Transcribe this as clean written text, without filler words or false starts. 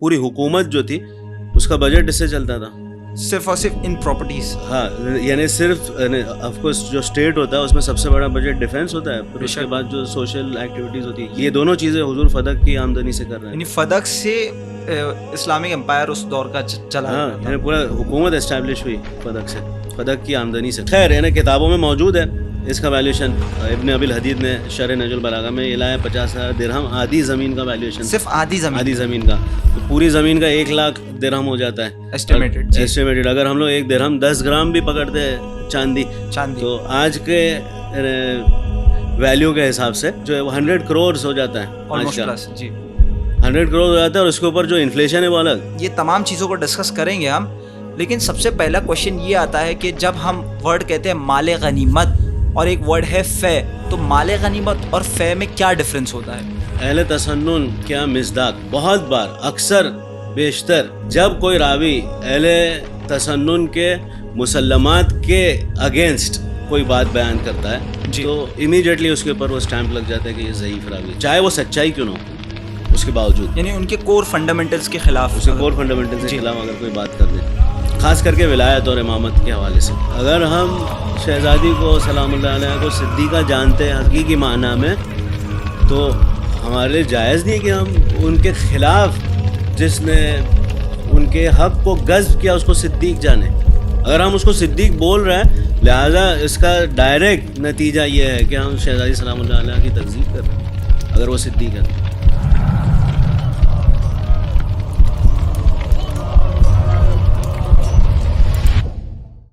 پوری حکومت جو تھی اس کا بجٹ اس سے چلتا تھا صرف اور صرف ان پراپرٹیز. ہاں یعنی صرف آف کورس جو اسٹیٹ ہوتا ہے اس میں سب سے بڑا بجٹ ڈیفینس ہوتا ہے, پھر اس کے بعد جو سوشل ایکٹیویٹیز ہوتی ہے, یہ دونوں چیزیں حضور فدق کی آمدنی سے کر رہے ہیں. یعنی فدق سے اسلامک امپائر اس دور کا چلا. ہاں یعنی پورا حکومت اسٹیبلش ہوئی فدق سے, فدق کی آمدنی سے. خیر یعنی کتابوں میں موجود ہے اس کا ویلیوشن. ابن ابی الحدید نے شرح نہج البلاغہ میں یہ لایا 50,000 درہم آدھی زمین کا ویلیوشن, صرف آدھی زمین کا. تو پوری زمین کا 1 لاکھ درہم ہو جاتا ہے ایسٹیمیٹڈ. اگر ہم لوگ 1 درہم 10 گرام بھی پکڑتے ہیں چاندی, تو آج کے ویلیو کے حساب سے جو 100 کروڑ ہو جاتا ہے آج کا. جی 100 کروڑ ہو جاتا ہے, اور اس کے اوپر جو انفلیشن ہے وہ الگ. یہ تمام چیزوں کو ڈسکس کریں گے ہم, لیکن سب سے پہلا کوشچن یہ آتا ہے کہ جب ہم ورڈ کہتے ہیں مال غنیمت اور ایک ورڈ ہے فے, تو مال غنیمت اور فے میں کیا ڈفرینس ہوتا ہے؟ اہل تسنن کیا مصداق, بہت بار اکثر بیشتر جب کوئی راوی اہل تسنن کے مسلمات کے اگینسٹ کوئی بات بیان کرتا ہے تو امیڈیٹلی اس کے اوپر وہ اسٹیمپ لگ جاتا ہے کہ یہ ضعیف راوی, چاہے وہ سچائی کیوں نہ ہو اس کے باوجود. یعنی ان کے کور فنڈامنٹلز کے خلاف, اس کے کور فنڈامنٹلز کے خلاف اگر کوئی بات کر دے, خاص کر کے ولایت اور امامت کے حوالے سے. اگر ہم شہزادی کو سلام اللہ علیہ کو صدیقہ جانتے ہیں حقیقی معنی میں, تو ہمارے لیے جائز نہیں کہ ہم ان کے خلاف جس نے ان کے حق کو غصب کیا اس کو صدیق جانیں. اگر ہم اس کو صدیق بول رہے ہیں, لہٰذا اس کا ڈائریکٹ نتیجہ یہ ہے کہ ہم شہزادی سلام اللہ علیہ کی تکذیب کر رہے ہیں اگر وہ صدیق ہے.